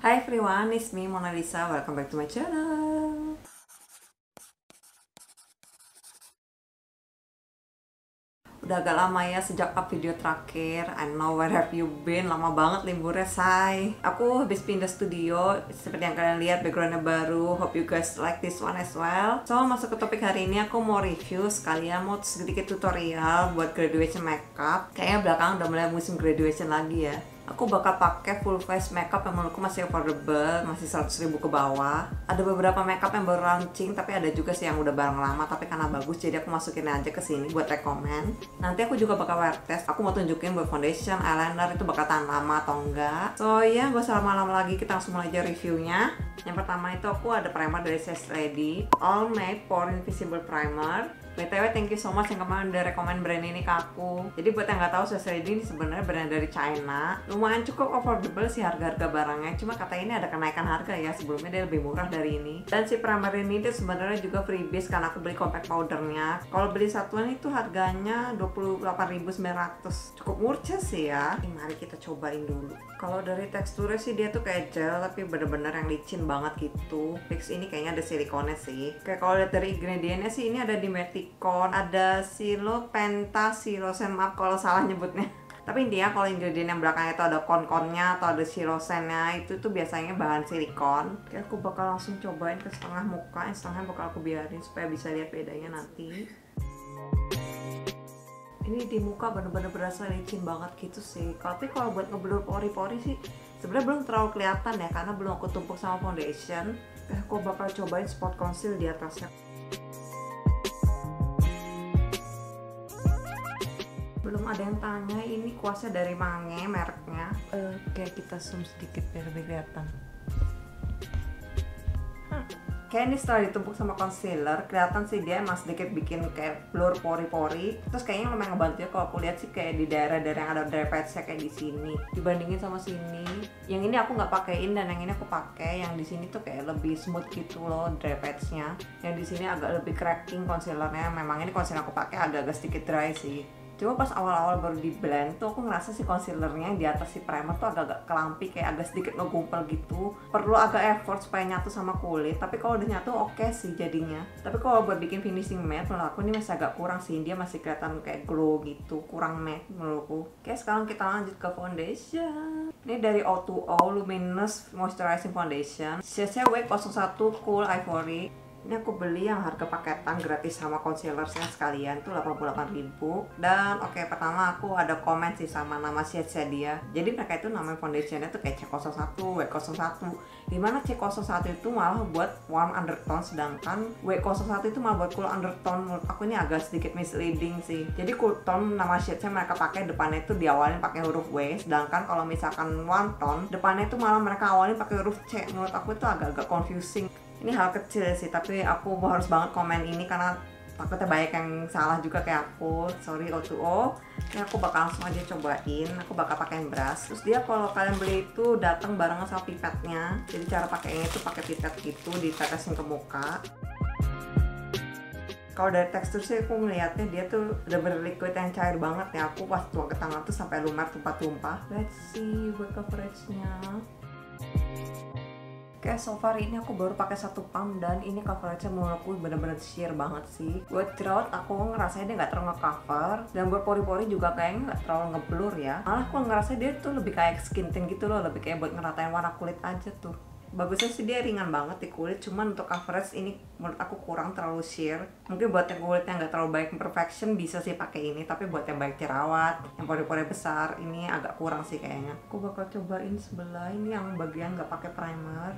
Hi everyone, it's me Mona Lisa. Welcome back to my channel. Udah agak lama ya sejak up video terakhir. I know where have you been? Lama banget liburnya, say. Aku habis pindah studio. Seperti yang kalian lihat, backgroundnya baru. Hope you guys like this one as well. So, masuk ke topik hari ini, aku mau review sekalian mau sedikit tutorial buat graduation makeup. Kayaknya belakangan udah mulai musim graduation lagi ya. Aku bakal pakai full face makeup yang menurutku masih affordable, masih 100.000 ke bawah. Ada beberapa makeup yang baru launching, tapi ada juga sih yang udah barang lama, tapi karena bagus jadi aku masukin aja ke sini buat rekomen. Nanti aku juga bakal wear test. Aku mau tunjukin buat foundation, eyeliner itu bakal tahan lama atau enggak. So ya, gak usah lama-lama lagi, kita langsung mulai aja reviewnya. Yang pertama itu aku ada primer dari Sass Lady, All Matte Pore Invisible Primer. BTW thank you so much yang kemarin udah rekomen brand ini ke aku. Jadi buat yang nggak tahu, Sass Lady ini sebenarnya brand dari China. Lumayan cukup affordable sih harga-harga barangnya. Cuma kata ini ada kenaikan harga ya. Sebelumnya dia lebih murah dari ini. Dan si primer ini tuh sebenarnya juga freebies karena aku beli compact powdernya. Kalau beli satuan itu harganya 28.900. Cukup murah sih ya. Mari kita cobain dulu. Kalau dari teksturnya sih dia tuh kayak gel tapi bener-bener yang licin banget gitu. Fix ini kayaknya ada silikonnya sih. Kayak kalau lihat dari ingredientnya sih ini ada Dimeticon, ada Silo Pentasilosen, maaf kalau salah nyebutnya. Tapi intinya kalau ingredient yang belakangnya itu ada kon-konnya atau ada silosennya, itu tuh biasanya bahan silikon. Oke, aku bakal langsung cobain ke setengah muka, yang setengah bakal aku biarin supaya bisa lihat bedanya nanti. Ini di muka bener-bener berasa licin banget gitu sih. Tapi kalau buat ngeblur pori-pori sih sebenarnya belum terlalu kelihatan ya, karena belum aku tumpuk sama foundation. Aku bakal cobain spot conceal di atasnya. Belum ada yang tanya ini kuasnya dari Mange mereknya. Kayak kita zoom sedikit biar lebih kelihatan. Kayak ini setelah ditumpuk sama concealer, kelihatan sih dia emang sedikit bikin kayak blur pori-pori. Terus kayaknya lumayan ngebantu ya kalau aku lihat sih kayak di daerah-daerah yang ada dry patch kayak di sini. Dibandingin sama sini, yang ini aku nggak pakein dan yang ini aku pakai. Yang di sini tuh kayak lebih smooth gitu loh dry patchnya. Yang di sini agak lebih cracking concealernya. Memang ini concealer aku pakai agak-agak sedikit dry sih. Cuma pas awal-awal baru di blend tuh aku ngerasa si concealernya yang di atas si primer tuh agak-agak kelampi, kayak agak sedikit ngegumpal gitu. Perlu agak effort supaya nyatu sama kulit, tapi kalau udah nyatu oke sih jadinya. Tapi kalau buat bikin finishing matte menurut aku ini masih agak kurang sih, dia masih kelihatan kayak glow gitu, kurang matte menurutku. Oke, sekarang kita lanjut ke foundation. Ini dari O2O Luminous Moisturizing Foundation, shade-nya W01 Cool Ivory. Ini aku beli yang harga paketan gratis sama concealernya sekalian tuh 88.000. Dan oke, pertama aku ada komen sih sama nama shade dia. Jadi mereka itu namanya foundationnya tuh kayak C01, W01. Dimana C01 itu malah buat warm undertone, sedangkan W01 itu malah buat cool undertone. Menurut aku ini agak sedikit misleading sih. Jadi cool tone nama shade-nya mereka pakai depannya itu diawalin pakai huruf W, sedangkan kalau misalkan warm tone depannya itu malah mereka awalin pakai huruf C. Menurut aku itu agak-agak confusing. Ini hal kecil sih, tapi aku harus banget komen ini karena takutnya banyak yang salah juga kayak aku. Sorry O2O. Ini aku bakal langsung aja cobain. Aku bakal pakai brush. Terus dia kalau kalian beli itu datang barengan sama pipetnya. Jadi cara pakainya itu pakai pipet gitu, ditetesin ke muka. Kalau dari tekstur sih aku ngeliatnya dia tuh udah berliquid yang cair banget ya. Aku pas tuang ke tangan tuh sampai lumer tumpah-tumpah. Let's see buat coveragenya. Oke, so far ini aku baru pakai 1 pump dan ini coveragenya menurutku bener-bener sheer banget sih. Buat jerawat aku ngerasa dia nggak terlalu nge-cover, dan buat pori-pori juga kayaknya nggak terlalu ngeblur ya. Malah aku ngerasa dia tuh lebih kayak skin tint gitu loh, lebih kayak buat ngeratain warna kulit aja tuh. Bagusnya sih dia ringan banget di kulit, cuman untuk coverage ini menurut aku kurang terlalu sheer. Mungkin buat yang kulitnya nggak terlalu baik imperfection bisa sih pakai ini, tapi buat yang baik jerawat, yang pori-pori besar, ini agak kurang sih kayaknya. Aku bakal cobain sebelah ini yang bagian nggak pakai primer.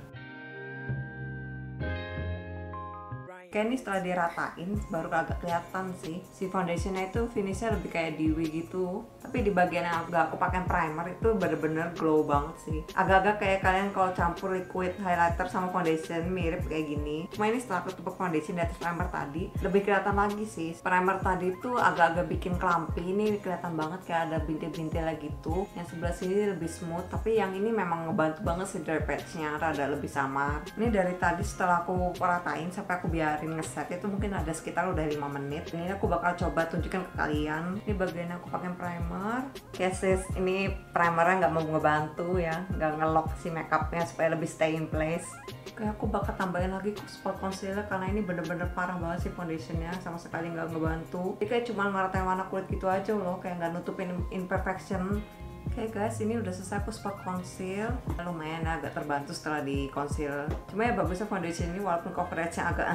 Kayak ini setelah diratain baru agak kelihatan sih si foundationnya itu finishnya lebih kayak dewy gitu, tapi di bagian yang agak aku pakai primer itu bener-bener glow banget sih. Agak-agak kayak kalian kalau campur liquid highlighter sama foundation mirip kayak gini. Cuma ini setelah aku tumpuk foundation di atas primer tadi lebih kelihatan lagi sih. Primer tadi tuh agak-agak bikin kelampi, ini kelihatan banget kayak ada bintil-bintilnya gitu. Yang sebelah sini lebih smooth, tapi yang ini memang ngebantu banget si dry patchnya rada lebih samar. Ini dari tadi setelah aku ratain sampai aku biarin biarin ngeset itu mungkin ada sekitar udah 5 menit. Ini aku bakal coba tunjukin ke kalian. Ini bagian aku pakai primer. Sis, ini primernya nggak mau ngebantu ya, nggak ngelock si makeupnya supaya lebih stay in place. Kayak aku bakal tambahin lagi spot concealer karena ini bener-bener parah banget sih foundationnya, sama sekali nggak ngebantu. Jadi kayak cuma ngeratain warna kulit gitu aja loh, kayak nggak nutupin imperfection. Oke guys, ini udah selesai aku spot conceal. Lumayan agak terbantu setelah di conceal. Cuma ya bagusnya foundation ini walaupun coveragenya agak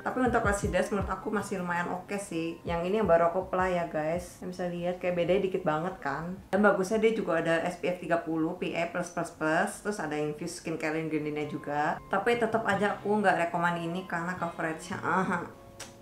tapi untuk Resides menurut aku masih lumayan oke sih. Yang ini yang baru aku apply ya guys. Yang bisa lihat kayak bedanya dikit banget kan. Dan bagusnya dia juga ada SPF 30 PA+++, terus ada infused skincare ingredientnya juga. Tapi tetap aja aku nggak rekomen ini karena coveragenya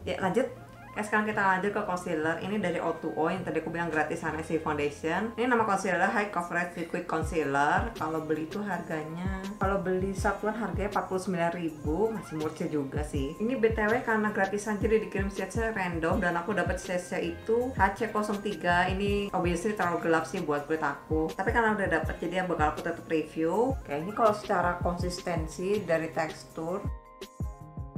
ya lanjut. Sekarang kita lanjut ke concealer. Ini dari O2O yang tadi aku bilang gratis si foundation. Ini nama concealer High Coverage Liquid Concealer. Kalau beli itu harganya, kalau beli satuan harganya 49.000, masih murah juga sih. Ini BTW karena gratisan jadi dikirim shade random dan aku dapat shade itu HC03. Ini obviously terlalu gelap sih buat kulit aku. Tapi karena udah dapat jadi yang bakal aku tetap review. Kayak ini kalau secara konsistensi dari tekstur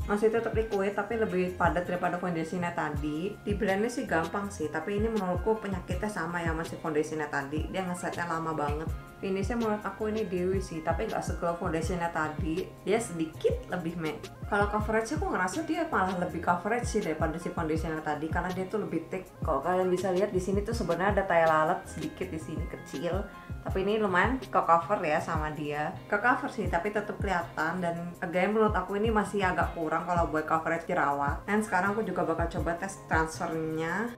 masih tetap liquid tapi lebih padat daripada foundationnya tadi. Di blendnya sih gampang sih, tapi ini menurutku penyakitnya sama ya masih foundationnya tadi, dia ngesetnya lama banget. Finishnya menurut aku ini dewy sih, tapi gak seglow foundationnya tadi, dia sedikit lebih matte. Kalau coverage aku ngerasa dia malah lebih coverage sih daripada si foundationnya tadi karena dia tuh lebih thick. Kalau kalian bisa lihat di sini tuh sebenarnya ada tail lalat sedikit di sini kecil, tapi ini lumayan ke cover ya sama dia. Ke cover sih tapi tetap kelihatan, dan again menurut aku ini masih agak kurang kalau buat coverage jerawat. Dan sekarang aku juga bakal coba tes transfernya.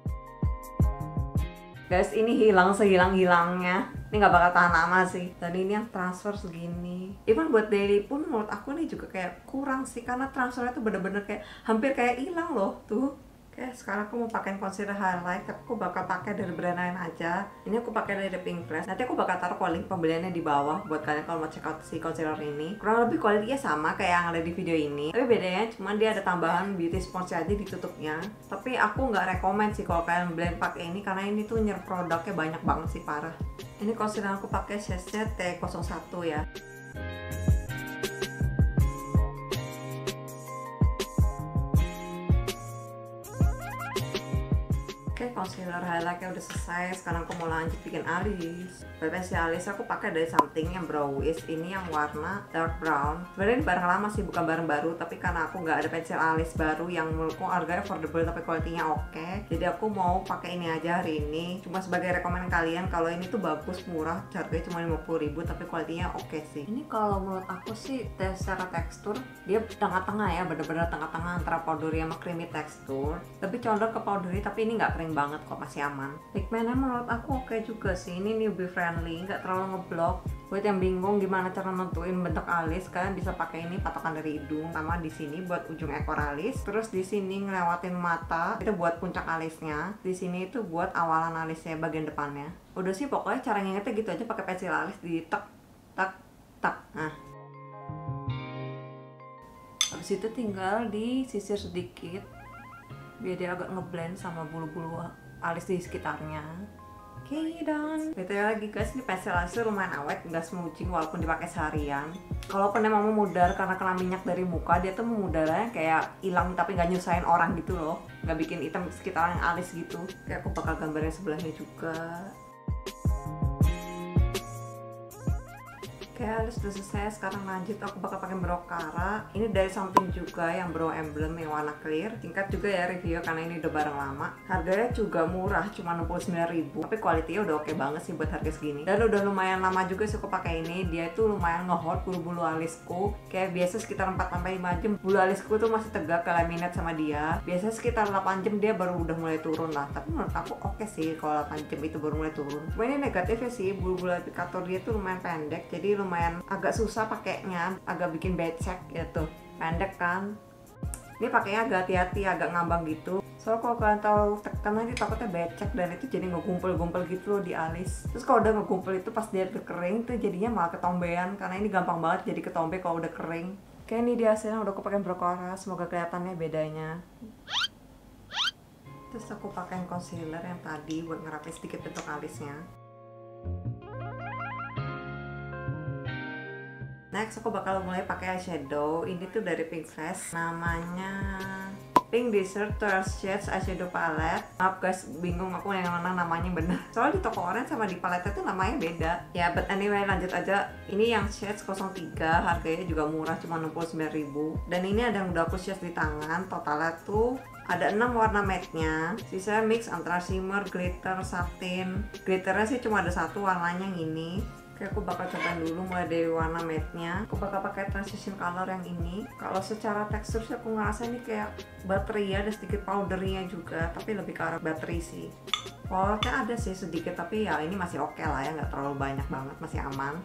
Guys, ini hilang sehilang-hilangnya. Ini nggak bakal tahan lama sih. Dan ini yang transfer segini. Even buat daily pun menurut aku ini juga kayak kurang sih, karena transfernya tuh bener-bener kayak hampir kayak hilang loh tuh. Oke, sekarang aku mau pakai concealer highlight, tapi aku bakal pakai dari brand lain aja. Ini aku pakai dari Pink Press. Nanti aku bakal taruh link pembeliannya di bawah buat kalian kalau mau check out si concealer ini. Kurang lebih kualitasnya sama kayak yang ada di video ini, tapi bedanya cuma dia ada tambahan beauty sponge aja di tutupnya. Tapi aku nggak rekomend sih kalau kalian blend pakai ini karena ini tuh nyer produknya banyak banget sih, parah. Ini concealer aku pakai shade-nya T01 ya. Oke, concealer highlightnya udah selesai. Sekarang aku mau lanjut bikin alis. Buat pensil alis aku pakai dari Something yang browish. Ini yang warna dark brown. Sebenarnya ini barang lama sih, bukan barang baru. Tapi karena aku nggak ada pensil alis baru yang menurutku harganya affordable tapi kualitinya oke, jadi aku mau pakai ini aja hari ini. Cuma sebagai rekomend kalian kalau ini tuh bagus, murah, harganya cuma 50.000 tapi kualitinya oke sih. Ini kalau menurut aku sih secara tekstur dia tengah-tengah ya, bener-bener tengah-tengah antara powdery sama creamy tekstur. Lebih condong ke powdery tapi ini nggak kering banget kok, masih aman. Pigmentnya menurut aku oke juga sih. Ini newbie friendly, nggak terlalu ngeblok. Buat yang bingung gimana cara nentuin bentuk alis, kalian bisa pakai ini patokan dari hidung, sama di sini buat ujung ekor alis, terus di sini ngelewatin mata itu buat puncak alisnya, di sini itu buat awalan alisnya bagian depannya. Udah sih pokoknya cara ngingetnya gitu aja, pakai pensil alis di tek tek tek. Nah, habis itu tinggal disisir sedikit biar dia agak ngeblend sama bulu-bulu alis di sekitarnya. Oke, dan BTW lagi guys, ini pensil alisnya lumayan awet, nggak smoothing walaupun dipakai seharian. Kalaupun emang memudar karena kena minyak dari muka, dia tuh memudarnya kayak hilang tapi nggak nyusahin orang gitu loh, nggak bikin hitam sekitaran alis gitu. Kayak aku bakal gambarnya sebelahnya juga. Oke, alis udah selesai. Sekarang lanjut aku bakal pakai brow Kara. Ini dari Something juga yang brow emblem yang warna clear. Singkat juga ya review karena ini udah barang lama. Harganya juga murah, cuma 69.000. Tapi kualitinya udah oke banget sih buat harga segini. Dan udah lumayan lama juga sih aku pakai ini. Dia itu lumayan nge-hold bulu-bulu alisku. Kayak biasa sekitar 4-5 jam bulu alisku tuh masih tegak ke laminate sama dia. Biasanya sekitar 8 jam dia baru udah mulai turun lah. Tapi menurut aku oke sih kalau 8 jam itu baru mulai turun. Cuma ini negatifnya sih, bulu-bulu aplikator dia tuh lumayan pendek. Jadi lumayan agak susah pakainya, agak bikin becek gitu, pendek kan. Ini pakainya agak hati-hati, agak ngambang gitu. Soalnya kalau kalian tahu tekan nanti takutnya becek dan itu jadi ngegumpel-gumpel gitu loh di alis. Terus kalau udah ngegumpel itu pas dia udah kering tuh jadinya malah ketombean, karena ini gampang banget jadi ketombe kalau udah kering. Oke, ini dia hasilnya udah aku pakai brow Kara, semoga kelihatannya bedanya. Terus aku pakai concealer yang tadi buat ngerapin sedikit bentuk alisnya. Next aku bakal mulai pakai eyeshadow. Ini tuh dari Pink Press, namanya Pink Desert 12 Shades Eyeshadow Palette. Maaf guys, bingung aku yang mana namanya bener. Soalnya di toko orange sama di palette itu namanya beda. Ya, but anyway lanjut aja. Ini yang shades 03, harganya juga murah, cuma 69.000. Dan ini ada yang udah aku shades di tangan. Totalnya tuh ada 6 warna matte-nya. Sisanya mix antara shimmer, glitter, satin. Glitternya sih cuma ada satu, warnanya yang ini. Oke, aku bakal cobain dulu mulai dari warna matte-nya. Aku bakal pakai transition color yang ini. Kalau secara tekstur sih aku ngerasa ini kayak bateri ya, ada sedikit powdery-nya juga, tapi lebih ke arah bateri sih. Polnya ada sih sedikit, tapi ya ini masih oke lah ya, nggak terlalu banyak banget, masih aman.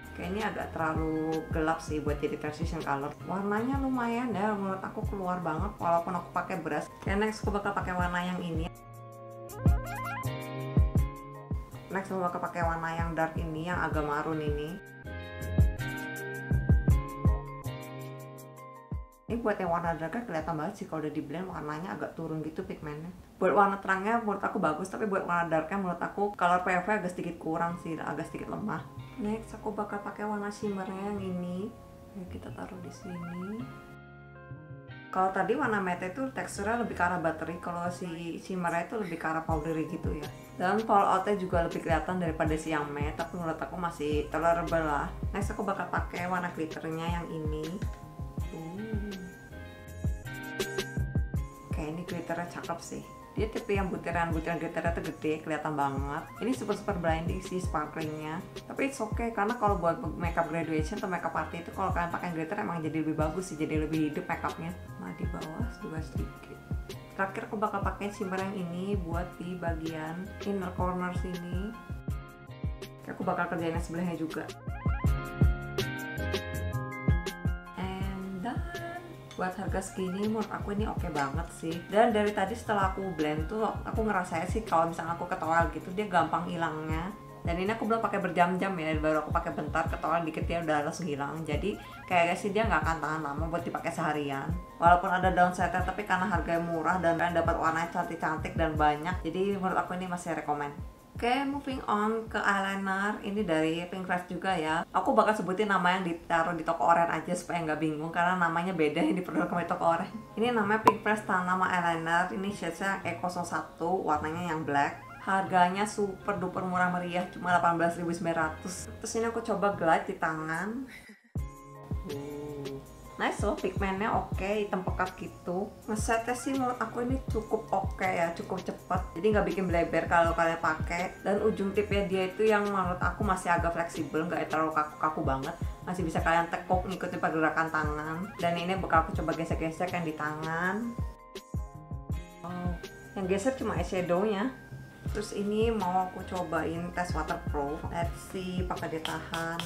Oke, ini agak terlalu gelap sih buat jadi transition color. Warnanya lumayan ya, menurut aku keluar banget walaupun aku pakai brush. Oke, next aku bakal pakai warna yang ini. Next aku bakal pakai warna yang dark ini, yang agak marun ini. Ini buat yang warna darknya kelihatan banget sih kalau udah di blend, warnanya agak turun gitu pigmennya. Buat warna terangnya menurut aku bagus, tapi buat warna darknya menurut aku color POV agak sedikit kurang sih, agak sedikit lemah. Next aku bakal pakai warna shimmernya yang ini. Ayo kita taruh di sini. Kalau tadi warna matte itu teksturnya lebih ke arah bateri, kalau si shimmernya itu lebih ke arah powdery gitu ya. Dan falloutnya juga lebih kelihatan daripada si yang matte, tapi menurut aku masih tolerable lah. Next aku bakal pakai warna glitternya yang ini. Oke, ini glitternya cakep sih. Dia tipe yang butiran-butiran glitternya tuh gede, kelihatan banget. Ini super blinding sih sparklingnya. Tapi it's okay, karena kalau buat makeup graduation atau makeup party itu kalau kalian pakai glitter emang jadi lebih bagus sih, jadi lebih hidup makeupnya. Nah di bawah juga sedikit. Terakhir aku bakal pakai shimmer yang ini buat di bagian inner corner sini. Oke, aku bakal kerjain yang sebelahnya juga. Buat harga segini menurut aku ini oke banget sih. Dan dari tadi setelah aku blend tuh aku ngerasa sih kalau misalnya aku ketowel gitu dia gampang hilangnya. Dan ini aku belum pakai berjam-jam ya, baru aku pakai bentar, ketowel dikit dia udah langsung hilang. Jadi kayaknya sih dia nggak akan tahan lama buat dipakai seharian. Walaupun ada downside-nya, tapi karena harganya murah dan kalian dapat warnanya cantik-cantik dan banyak, jadi menurut aku ini masih rekomen. Oke, moving on ke eyeliner. Ini dari Pink Fresh juga ya. Aku bakal sebutin nama yang ditaruh di toko oren aja supaya nggak bingung, karena namanya beda yang diperlukan di toko oren. Ini namanya Pink Fresh Tanama Eyeliner. Ini shade-nya E01, warnanya yang black. Harganya super duper murah meriah, cuma 18.900. Terus ini aku coba glide di tangan. Nice loh, pigmennya oke, hitam pekat gitu. Ngesetnya sih menurut aku ini cukup oke ya, cukup cepat. Jadi nggak bikin bleber kalau kalian pakai. Dan ujung tipnya dia itu yang menurut aku masih agak fleksibel, nggak terlalu kaku-kaku banget. Masih bisa kalian tekuk ngikutin pergerakan tangan. Dan ini bakal aku coba gesek-gesek yang di tangan. Wow, yang geser cuma eyeshadownya. Terus ini mau aku cobain tes waterproof. Let's see, apakah dia tahan.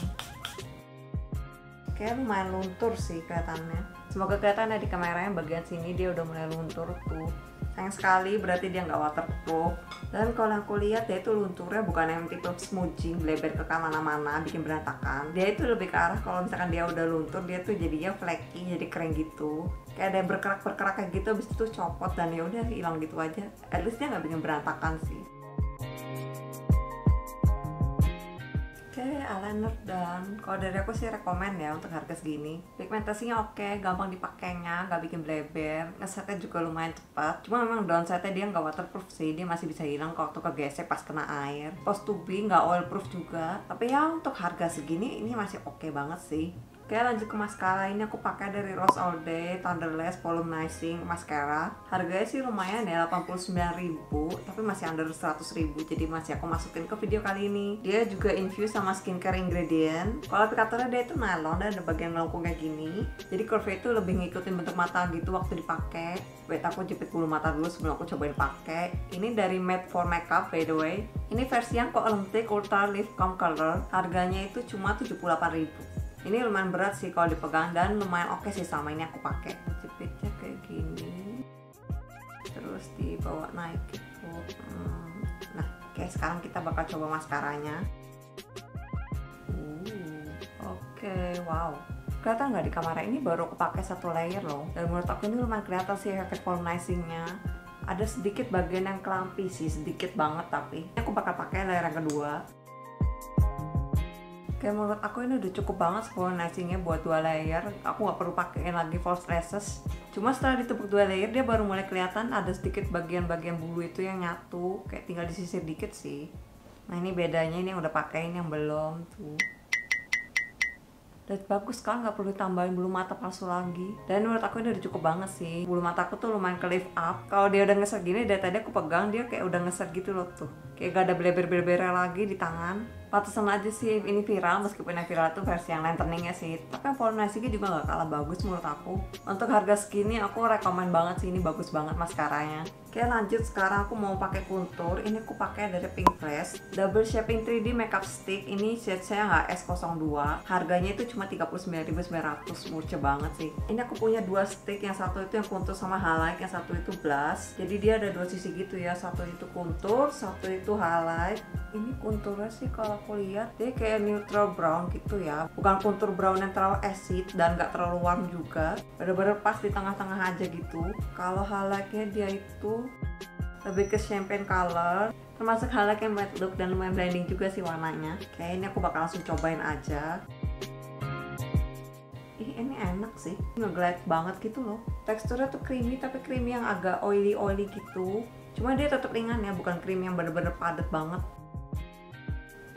Kayak lumayan luntur sih kelihatannya. Semoga kelihatan ya di kameranya bagian sini dia udah mulai luntur tuh. Sayang sekali, berarti dia nggak waterproof. Dan kalau aku lihat dia itu lunturnya bukan yang tipe smudging, bleber ke mana-mana, bikin berantakan. Dia itu lebih ke arah kalau misalkan dia udah luntur, dia tuh jadinya flaky, jadi kering gitu. Kayak ada yang berkerak-berkerak kayak gitu, habis itu copot dan ya udah hilang gitu aja. At least dia nggak bikin berantakan sih. Oke, eyeliner dan kalau dari aku sih rekomen ya untuk harga segini. Pigmentasinya oke, gampang dipakainya, nggak bikin bleber, ngesetnya juga lumayan cepat. Cuma memang downside-nya dia nggak waterproof sih, dia masih bisa hilang kalau waktu kegesek pas kena air. Supposed to be nggak oilproof juga, tapi ya untuk harga segini ini masih oke banget sih. Oke, lanjut ke mascara. Ini aku pakai dari Rose All Day Thunderless Volumizing Mascara. Harganya sih lumayan ya, 89.000, tapi masih under 100.000, jadi masih aku masukin ke video kali ini. Dia juga infused sama skincare ingredient. Kalau aplikatornya dia itu nylon dan ada bagian melengkung kayak gini. Jadi curve itu lebih ngikutin bentuk mata gitu waktu dipakai. Wait, aku jepit bulu mata dulu sebelum aku cobain pakai. Ini dari Made for Makeup by the way. Ini versi yang Cosmetic Ultra Lift Calm Color. Harganya itu cuma 78.000. Ini lumayan berat sih kalau dipegang dan lumayan oke sih sama ini aku pakai. Jepitnya kayak gini, terus dibawa naik gitu. Nah, oke, sekarang kita bakal coba maskaranya. Oke, wow. Kelihatan nggak di kamera ini baru aku pakai satu layer loh. Dan menurut aku ini lumayan kelihatan sih efek volumizingnya. Ada sedikit bagian yang clumpy sih, sedikit banget tapi. Ini aku bakal pakai layer yang kedua. Kayak menurut aku ini udah cukup banget volumizingnya buat 2 layer. Aku nggak perlu pakein lagi false lashes. Cuma setelah ditumpuk 2 layer dia baru mulai kelihatan ada sedikit bagian-bagian bulu itu yang nyatu, kayak tinggal disisir dikit sih. Nah ini bedanya, ini yang udah pakein yang belum tuh. Dan bagus kan, nggak perlu tambahin bulu mata palsu lagi. Dan menurut aku ini udah cukup banget sih. Bulu mata aku tuh lumayan ke lift up. Kalau dia udah ngeset gini, dari tadi aku pegang dia kayak udah ngeset gitu loh tuh. Kayak gak ada bleber-bleber lagi di tangan. Pantesan aja sih ini viral, meskipun yang viral itu versi yang lengtheningnya sih. Tapi yang volumizingnya juga gak kalah bagus menurut aku. Untuk harga segini aku rekomen banget sih, ini bagus banget mascaranya. Oke lanjut, sekarang aku mau pakai kontur. Ini aku pakai dari Pink Fresh Double Shaping 3D Makeup Stick. Ini shade-nya nggak S02. Harganya itu cuma 39.900, murce banget sih. Ini aku punya 2 stick, yang satu itu yang kontur sama highlight, yang satu itu blush. Jadi dia ada 2 sisi gitu ya, satu itu kontur, satu itu highlight. Ini konturnya sih kalau aku lihat dia kayak neutral brown gitu ya, bukan kontur brown yang terlalu acid dan nggak terlalu warm juga, bener-bener pas di tengah-tengah aja gitu. Kalau highlightnya dia itu lebih ke champagne color, termasuk highlight yang matte look dan lumayan blending juga sih warnanya. Kayak ini aku bakal langsung cobain aja. Ini enak sih, nge-glide banget gitu loh. Teksturnya tuh creamy, tapi creamy yang agak oily gitu. Cuma dia tetap ringan ya, bukan creamy yang bener-bener padat banget.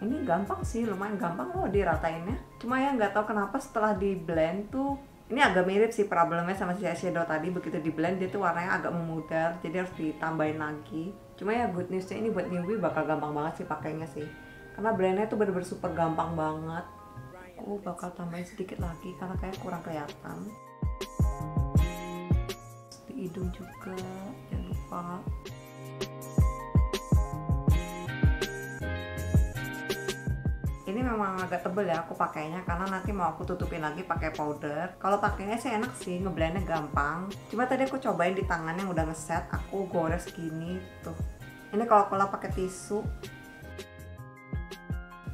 Ini gampang sih, lumayan gampang loh diratainnya. Cuma ya nggak tahu kenapa setelah di blend tuh, ini agak mirip sih problemnya sama si eyeshadow tadi. Begitu di blend dia tuh warnanya agak memudar, jadi harus ditambahin lagi. Cuma ya good newsnya ini buat newbie bakal gampang banget sih pakainya sih, karena blendnya tuh bener-bener super gampang banget. Aku bakal tambahin sedikit lagi karena kayak kurang kelihatan. Di hidung juga jangan lupa. Ini memang agak tebel ya aku pakainya, karena nanti mau aku tutupin lagi pakai powder. Kalau pakainya sih enak sih, ngeblendnya gampang. Cuma tadi aku cobain di tangan yang udah ngeset, aku gores gini tuh. Ini kalau pakai tisu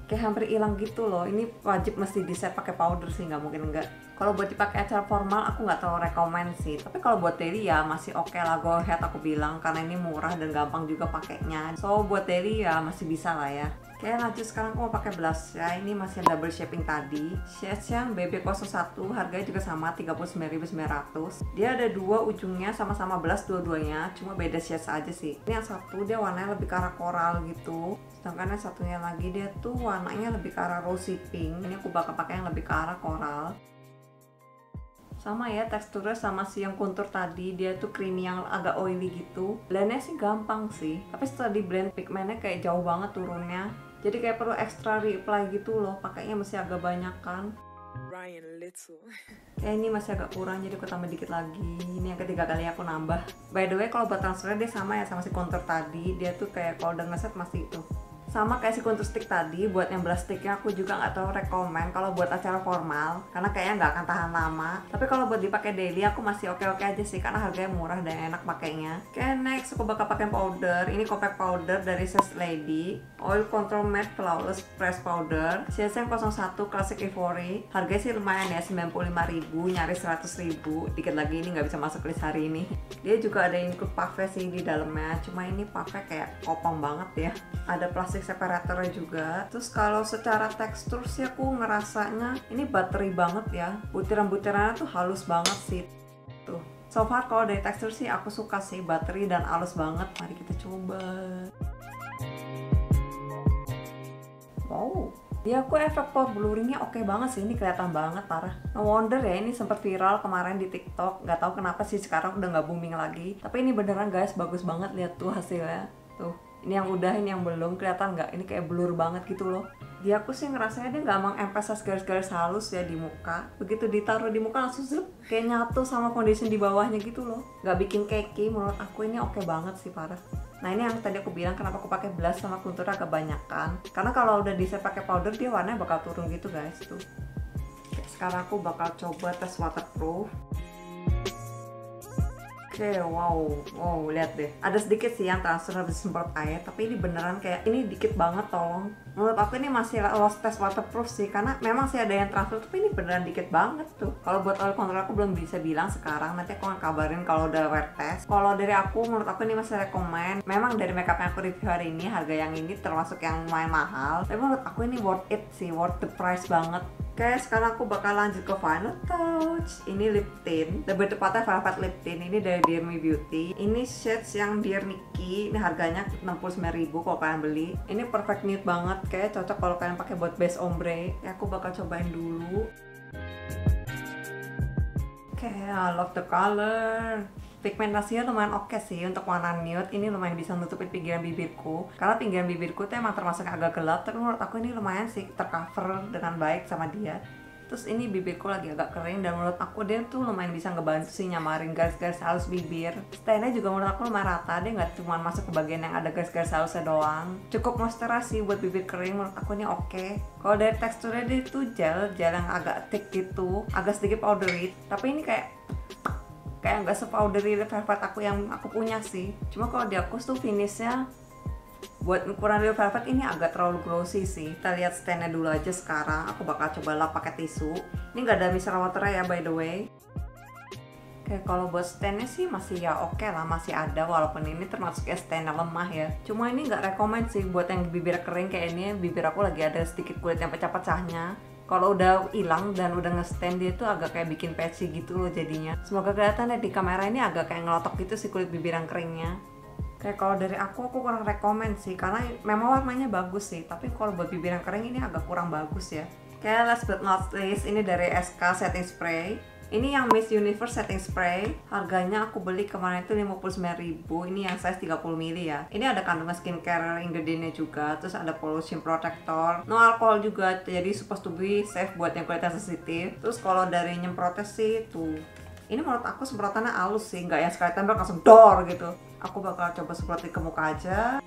kayak hampir hilang gitu loh. Ini wajib mesti di set pakai powder sih, nggak mungkin enggak. Kalau buat dipakai acara formal aku nggak terlalu rekomen sih, tapi kalau buat daily ya masih oke lah, go ahead aku bilang, karena ini murah dan gampang juga pakainya. So buat daily ya masih bisa lah ya. Oke lanjut, sekarang aku mau pakai blush ya. Ini masih double shaping tadi, shade yang BB01, harganya juga sama 39.900. Dia ada 2 ujungnya sama-sama blush dua-duanya, cuma beda shade aja sih. Ini yang satu dia warnanya lebih ke arah coral gitu, sedangkan yang satunya lagi dia tuh warnanya lebih ke arah rosy pink. Ini aku bakal pakai yang lebih ke arah coral. Sama ya teksturnya sama si yang kontur tadi, dia tuh creamy yang agak oily gitu. Blendnya sih gampang sih, tapi setelah di blend pigmentnya kayak jauh banget turunnya. Jadi kayak perlu extra reapply gitu loh, pakainya masih agak banyak kan. Kayak ini masih agak kurang, jadi aku tambah dikit lagi. Ini yang ketiga kali aku nambah. By the way kalau buat transfernya dia sama ya sama si kontur tadi, dia tuh kayak kalau udah ngeset masih itu. Sama kayak si contour stick tadi, buat yang blush sticknya aku juga nggak terlalu rekomen kalau buat acara formal, karena kayaknya nggak akan tahan lama. Tapi kalau buat dipakai daily aku masih oke-oke aja sih, karena harganya murah dan enak pakainya. Oke, next aku bakal pakai powder. Ini compact powder dari Sass Lady, Oil Control Matte Flawless Press Powder, CSM 01 Classic Ivory. Harganya sih lumayan ya, 95.000, nyaris 100.000. Dikit lagi ini nggak bisa masuk list hari ini. Dia juga ada include puffnya sih di dalamnya, cuma ini puffnya kayak kopong banget ya. Ada plastik separatornya juga. Terus kalau secara tekstur sih aku ngerasanya ini buttery banget ya. Butiran-butirannya tuh halus banget sih. Tuh. So far kalau dari tekstur sih aku suka sih, buttery dan halus banget. Mari kita coba. Wow. Dia aku efek pore blurringnya oke banget sih, ini kelihatan banget parah. No wonder ya ini sempat viral kemarin di TikTok. Nggak tahu kenapa sih sekarang udah nggak booming lagi. Tapi ini beneran guys, bagus banget, lihat tuh hasilnya. Tuh. Ini yang udah, ini yang belum, kelihatan nggak? Ini kayak blur banget gitu loh. Dia aku sih ngerasanya dia nggak mengemphasize garis-garis halus ya di muka. Begitu ditaruh di muka langsung zrup, kayak nyatu sama foundation di bawahnya gitu loh. Nggak bikin cakey, menurut aku ini oke banget sih, parah. Nah ini yang tadi aku bilang kenapa aku pakai blush sama contour agak banyakan. Karena kalau udah di-set pakai powder dia warnanya bakal turun gitu guys tuh. Oke, sekarang aku bakal coba tes waterproof. Oke, wow, lihat deh. Ada sedikit sih yang transfer habis semprot air, tapi ini beneran kayak ini dikit banget tolong. Menurut aku ini masih lost test waterproof sih, karena memang sih ada yang transfer, tapi ini beneran dikit banget tuh. Kalau buat oil control aku belum bisa bilang sekarang, nanti aku akan kabarin kalau udah wear test. Kalau dari aku, menurut aku ini masih rekomen. Memang dari makeup yang aku review hari ini, harga yang ini termasuk yang lumayan mahal, tapi menurut aku ini worth it sih, worth the price banget. Oke, sekarang aku bakal lanjut ke final touch. Ini lip tint, lebih tepatnya velvet lip tint. Ini dari Dear Me Beauty. Ini shades yang Dear Nikki. Ini harganya 69.000 kalau kalian beli. Ini perfect nude banget, kayak cocok kalau kalian pakai buat base ombre. Ya, aku bakal cobain dulu. Oke, I love the color. Pigmentasinya lumayan oke sih untuk warna nude. Ini lumayan bisa nutupin pinggiran bibirku, karena pinggiran bibirku tuh emang termasuk agak gelap, tapi menurut aku ini lumayan sih tercover dengan baik sama dia. Terus ini bibirku lagi agak kering, dan menurut aku dia tuh lumayan bisa ngebantu sih nyamarin garis-garis halus bibir. Stylenya juga menurut aku lumayan rata, dia nggak cuma masuk ke bagian yang ada garis-garis halusnya doang. Cukup moisturize sih buat bibir kering, menurut aku ini oke. Kalau dari teksturnya dia tuh gel yang agak thick gitu, agak sedikit powdery, tapi ini kayak nggak sepowdery velvet aku yang aku punya sih. Cuma kalau di aku tuh finishnya buat ukuran real velvet ini agak terlalu glossy sih. Kita lihat standnya dulu aja sekarang. Aku bakal coba lap pakai tisu. Ini nggak ada micellar water ya by the way. Oke, kalau buat standnya sih masih ya oke lah, masih ada, walaupun ini termasuk ya standnya lemah ya. Cuma ini nggak rekomend sih buat yang bibir kering kayak ini. Bibir aku lagi ada sedikit kulit yang pecah-pecahnya. Kalau udah hilang dan udah nge-stand, dia tuh agak kayak bikin patchy gitu loh jadinya. Semoga kelihatan ya di kamera, ini agak kayak ngelotok gitu sih kulit bibir yang keringnya. Kayak kalau dari aku kurang rekomen sih, karena memang warnanya bagus sih, tapi kalau buat bibir yang kering ini agak kurang bagus ya. Kayak last but not least, ini dari SK setting spray. Ini yang Miss Universe setting spray. Harganya aku beli kemarin itu 59.000. Ini yang size 30 ml ya. Ini ada kandungan skincare ingredientnya juga. Terus ada pollution protector, no alcohol juga. Jadi supposed to be safe buat yang kulitnya sensitif. Terus kalau dari nyemprotnya sih tuh, ini menurut aku semprotannya halus sih, nggak yang sekali tembak langsung dor gitu. Aku bakal coba semprotin ke muka aja.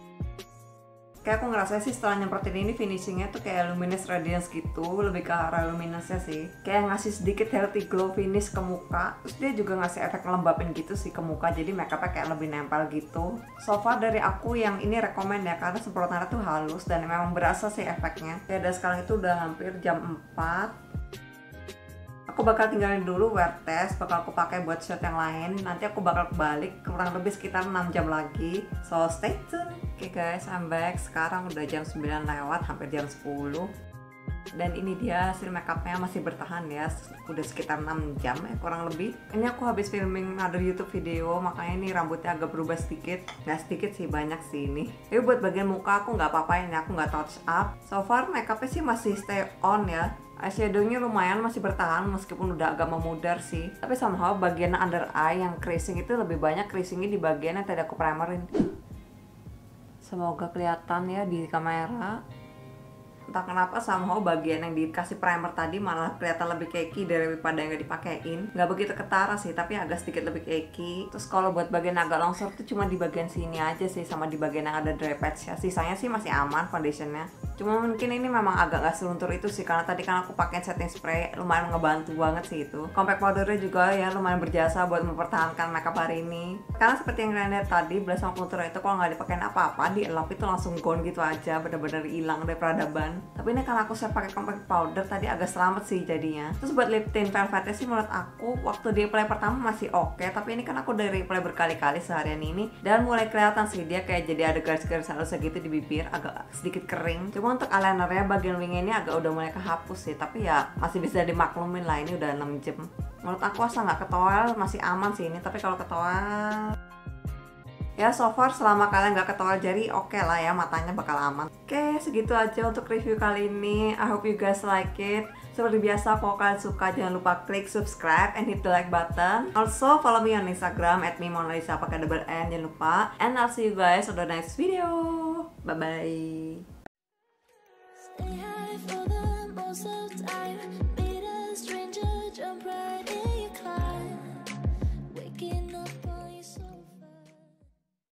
Kayak aku ngerasa sih setelah nyemprotin ini finishingnya tuh kayak luminous radiance gitu, lebih ke arah luminous-nya sih. Kayak ngasih sedikit healthy glow finish ke muka. Terus dia juga ngasih efek lembapin gitu sih ke muka, jadi makeupnya kayak lebih nempel gitu. So far dari aku yang ini rekomen ya, karena semprotannya tuh halus dan memang berasa sih efeknya. Kayak dan sekarang itu udah hampir jam 4. Aku bakal tinggalin dulu wear test, bakal aku pakai buat shot yang lain. Nanti aku bakal balik kurang lebih sekitar 6 jam lagi. So stay tune. Oke guys, I'm back. Sekarang udah jam 9 lewat, hampir jam 10. Dan ini dia hasil makeupnya, masih bertahan ya. Udah sekitar 6 jam ya kurang lebih. Ini aku habis filming ada YouTube video, makanya ini rambutnya agak berubah sedikit. Nggak sedikit sih, banyak sih ini. Tapi buat bagian muka aku nggak apa-apain ya, aku nggak touch up. So far makeupnya sih masih stay on ya. Eyeshadownya lumayan masih bertahan meskipun udah agak memudar sih. Tapi somehow bagian under eye yang creasing itu lebih banyak creasingnya di bagian yang tadi aku primerin. Semoga kelihatan ya di kamera. Entah kenapa somehow bagian yang dikasih primer tadi malah kelihatan lebih cakey daripada yang gak dipakein. Gak begitu ketara sih, tapi agak sedikit lebih cakey. Terus kalau buat bagian agak longsor tuh cuma di bagian sini aja sih, sama di bagian yang ada dry patch ya. Sisanya sih masih aman foundationnya. Cuma mungkin ini memang agak gak seluntur itu sih, karena tadi kan aku pakai setting spray, lumayan ngebantu banget sih itu. Compact powdernya juga ya lumayan berjasa buat mempertahankan makeup hari ini. Karena seperti yang kalian lihat tadi, blush sama contour itu kalau nggak dipakein apa-apa, dielap itu langsung gone gitu aja, bener-bener hilang dari peradaban. Tapi ini karena aku pakai compact powder tadi agak selamat sih jadinya. Terus buat lip tint velvetnya sih menurut aku waktu di apply pertama masih oke, tapi ini kan aku dari apply berkali-kali seharian ini dan mulai kelihatan sih dia kayak jadi ada garis-garis halusnya gitu di bibir, agak sedikit kering. Cuma untuk eyelinernya bagian wingnya ini agak udah mulai kehapus sih, tapi ya masih bisa dimaklumin lah, ini udah 6 jam. Menurut aku asal nggak ketowel masih aman sih ini, tapi kalau ketowel ya so far selama kalian nggak ketowel jari oke lah ya, matanya bakal aman. Oke, segitu aja untuk review kali ini. I hope you guys like it. Seperti biasa, kalau kalian suka jangan lupa klik subscribe and hit the like button. Also follow me on Instagram @mimonalisa pakai double N, jangan lupa. And I'll see you guys on the next video. Bye bye.